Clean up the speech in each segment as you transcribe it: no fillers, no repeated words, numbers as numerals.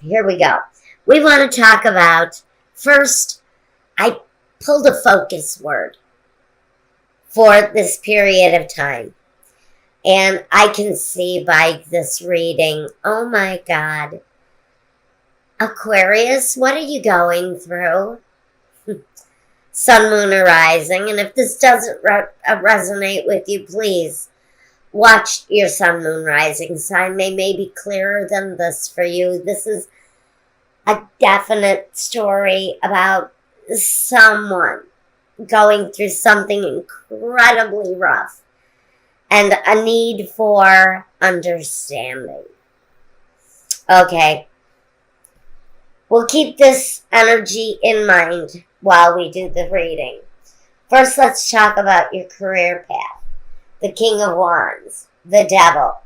Here we go. We want to talk about, first, I pulled a focus word for this period of time. And I can see by this reading, oh my God, Aquarius, what are you going through? Sun, moon, or rising. And if this doesn't resonate with you, please watch your sun, moon, rising sign. They may be clearer than this for you. This is a definite story about someone going through something incredibly rough and a need for understanding. Okay. We'll keep this energy in mind while we do the reading. First, let's talk about your career path. The King of Wands, the Devil,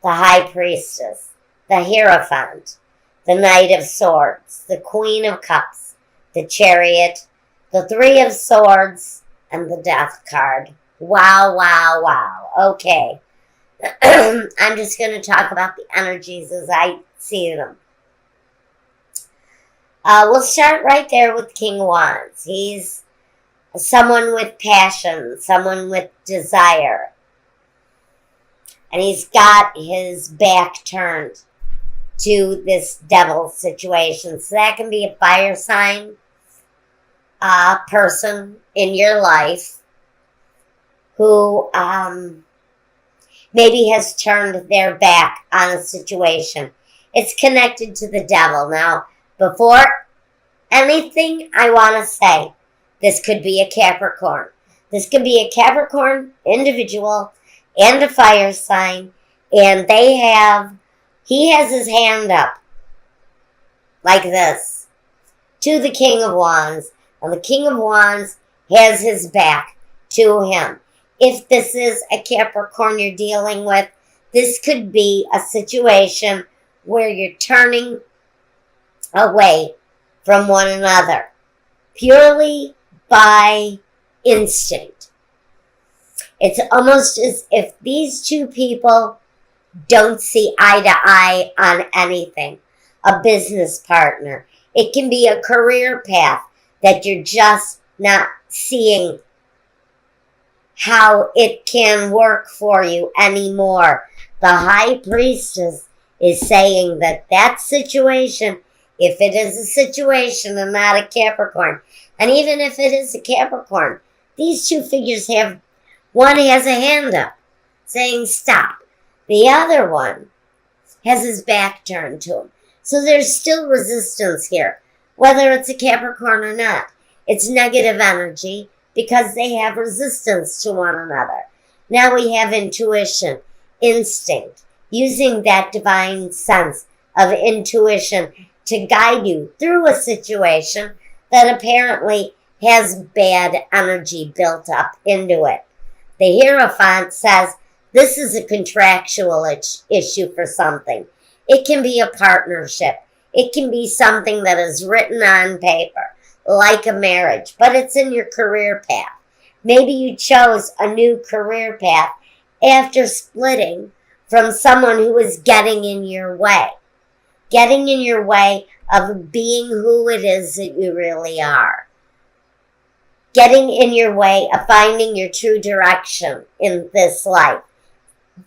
the High Priestess, the Hierophant, the Knight of Swords, the Queen of Cups, the Chariot, the Three of Swords, and the Death card. Wow, wow, wow. Okay. I'm just going to talk about the energies as I see them. We'll start right there with King of Wands. He's someone with passion, someone with desire. And he's got his back turned to this devil situation. So that can be a fire sign person in your life who maybe has turned their back on a situation. It's connected to the devil. Now, before anything I want to say, this could be a Capricorn. This could be a Capricorn individual and a fire sign, and he has his hand up like this to the King of Wands, and the King of Wands has his back to him. If this is a Capricorn you're dealing with, this could be a situation where you're turning away from one another purely by instinct. It's almost as if these two people don't see eye to eye on anything. A business partner. It can be a career path that you're just not seeing how it can work for you anymore. The High Priestess is saying that situation, if it is a situation and not a Capricorn, and even if it is a Capricorn, these two figures one has a hand up saying stop. The other one has his back turned to him. So there's still resistance here, whether it's a Capricorn or not. It's negative energy because they have resistance to one another. Now we have intuition, instinct, using that divine sense of intuition to guide you through a situation that apparently has bad energy built up into it. The Hierophant says this is a contractual issue for something. It can be a partnership. It can be something that is written on paper, like a marriage, but it's in your career path. Maybe you chose a new career path after splitting from someone who was getting in your way. Getting in your way of being who it is that you really are. Getting in your way of finding your true direction in this life.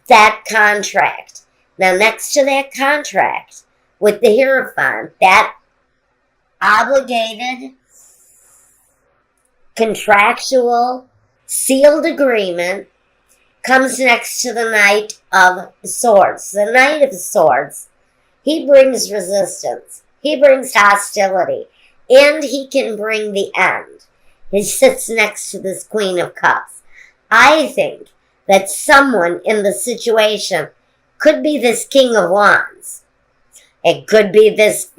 That contract. Now, next to that contract with the Hierophant, that obligated, contractual, sealed agreement comes next to the Knight of Swords. The Knight of Swords, he brings resistance. He brings hostility. And he can bring the end. He sits next to this Queen of Cups. I think that someone in the situation could be this King of Wands. It could be this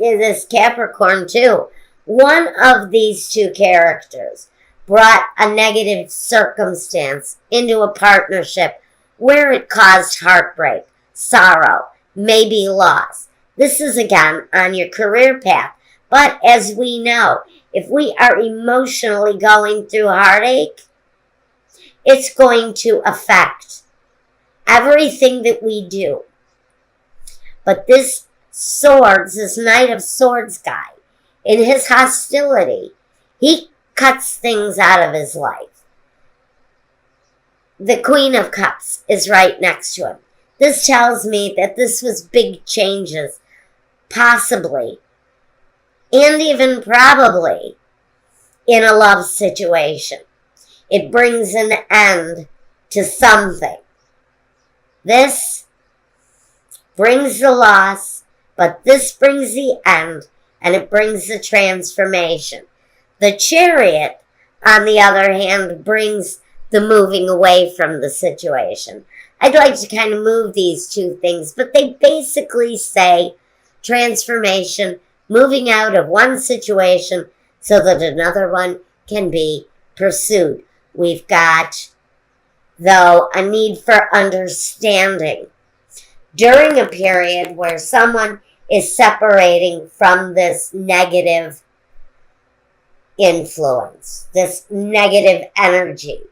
Capricorn too. One of these two characters brought a negative circumstance into a partnership where it caused heartbreak, sorrow, maybe loss. This is again on your career path. But as we know, if we are emotionally going through heartache, it's going to affect everything that we do. But this Swords, this Knight of Swords guy, in his hostility, he cuts things out of his life. The Queen of Cups is right next to him. This tells me that this was big changes, possibly, and even probably, in a love situation. It brings an end to something. This brings the loss, but this brings the end, and it brings the transformation. The Chariot, on the other hand, brings the moving away from the situation. I'd like to kind of move these two things, but they basically say transformation, moving out of one situation so that another one can be pursued. We've got, though, a need for understanding. During a period where someone is separating from this negative influence, this negative energy,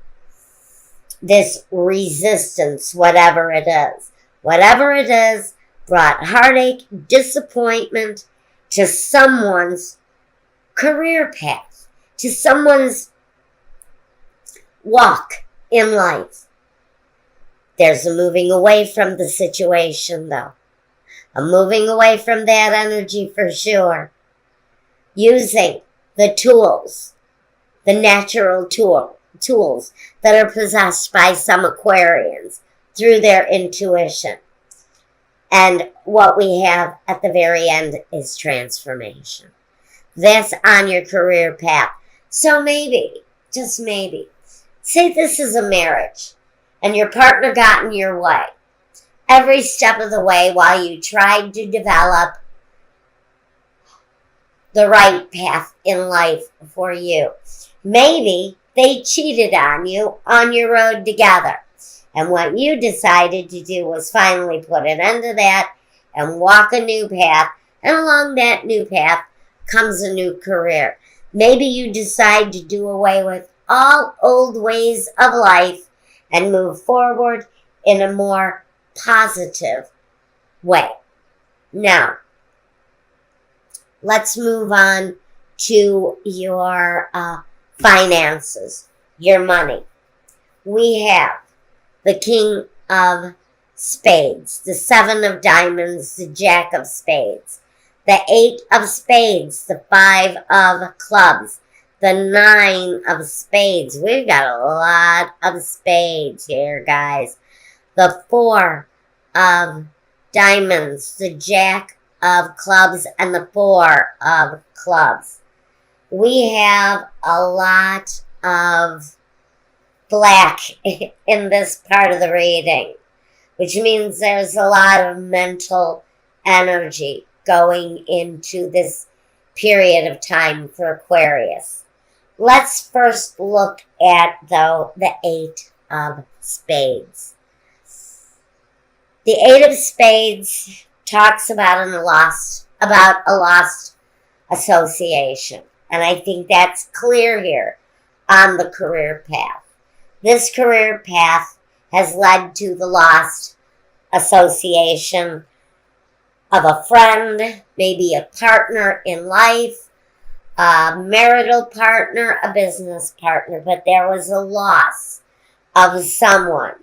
this resistance, whatever it is. Whatever it is brought heartache, disappointment to someone's career path, to someone's walk in life. There's a moving away from the situation, though. A moving away from that energy for sure. Using the tools, the natural tools that are possessed by some Aquarians through their intuition. And what we have at the very end is transformation. That's on your career path. So maybe, just maybe, say this is a marriage and your partner got in your way every step of the way while you tried to develop the right path in life for you. Maybe they cheated on you on your road together. And what you decided to do was finally put an end to that and walk a new path. And along that new path comes a new career. Maybe you decide to do away with all old ways of life and move forward in a more positive way. Now, let's move on to your finances, your money. We have the King of Spades, the Seven of Diamonds, the Jack of Spades, the Eight of Spades, the Five of Clubs, the Nine of Spades. We've got a lot of spades here, guys. The Four of Diamonds, the Jack of Clubs, and the Four of Clubs. We have a lot of black in this part of the reading, which means there's a lot of mental energy going into this period of time for Aquarius. Let's first look at, though, the Eight of Spades. The Eight of Spades talks about a lost association. And I think that's clear here on the career path. This career path has led to the lost association of a friend, maybe a partner in life, a marital partner, a business partner. But there was a loss of someone,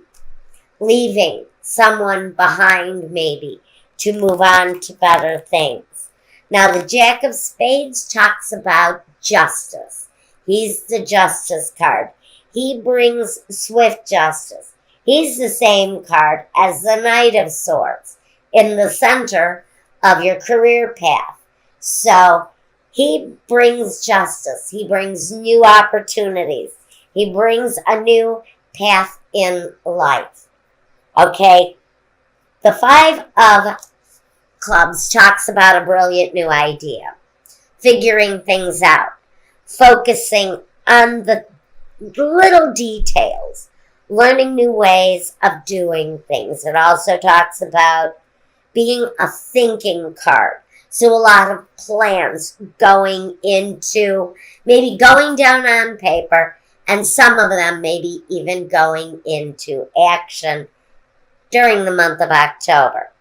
leaving someone behind maybe to move on to better things. Now, the Jack of Spades talks about justice. He's the justice card. He brings swift justice. He's the same card as the Knight of Swords in the center of your career path. So he brings justice. He brings new opportunities. He brings a new path in life. Okay? The Five of Clubs talks about a brilliant new idea, figuring things out, focusing on the little details, learning new ways of doing things. It also talks about being a thinking card. So a lot of plans going into, maybe going down on paper, and some of them maybe even going into action during the month of October.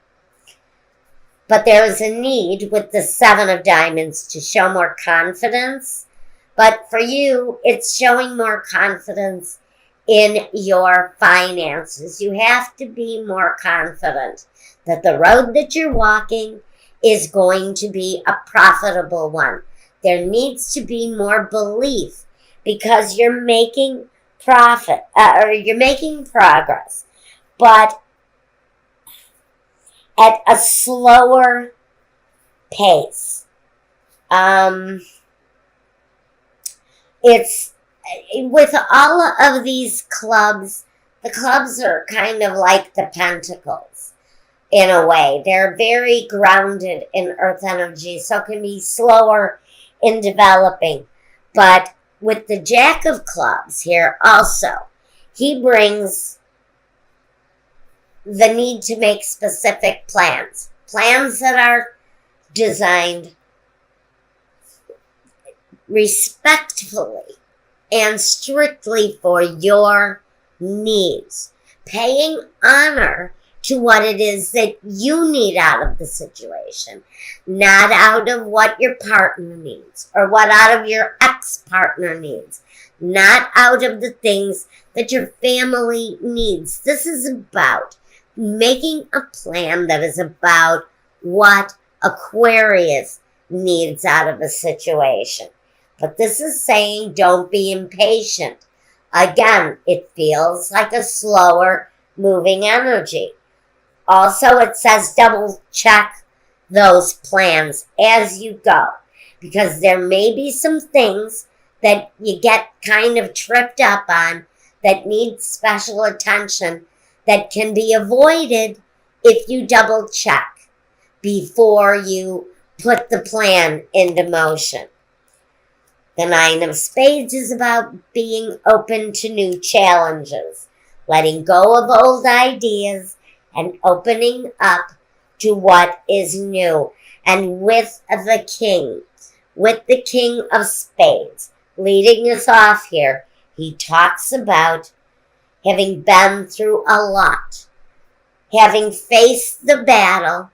But there is a need with the Seven of Diamonds to show more confidence. But for you, it's showing more confidence in your finances. You have to be more confident that the road that you're walking is going to be a profitable one. There needs to be more belief because you're making profit, or you're making progress, but at a slower pace. It's with all of these clubs, the clubs are kind of like the pentacles in a way. They're very grounded in earth energy, so it can be slower in developing. But with the Jack of Clubs here also, he brings the need to make specific plans. Plans that are designed respectfully and strictly for your needs. Paying honor to what it is that you need out of the situation, not out of what your partner needs or what out of your ex-partner needs, not out of the things that your family needs. This is about making a plan that is about what Aquarius needs out of a situation. But this is saying don't be impatient. Again, it feels like a slower moving energy. Also, it says double check those plans as you go, because there may be some things that you get kind of tripped up on that need special attention that can be avoided if you double check before you put the plan into motion. The Nine of Spades is about being open to new challenges, letting go of old ideas and opening up to what is new. And with the King of Spades, leading us off here, he talks about having been through a lot, having faced the battle,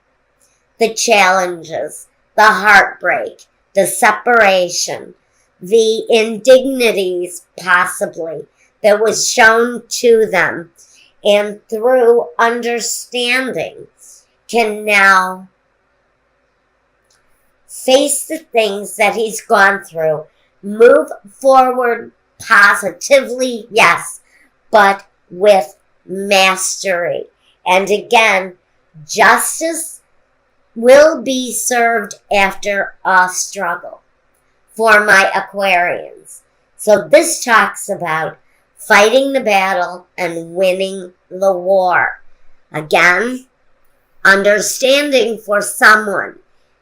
the challenges, the heartbreak, the separation, the indignities possibly that was shown to them, and through understanding can now face the things that he's gone through, move forward positively, yes, but with mastery. And again, justice will be served after a struggle for my Aquarians. So this talks about fighting the battle and winning the war. Again, understanding for someone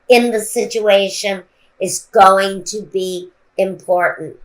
in the situation is going to be important.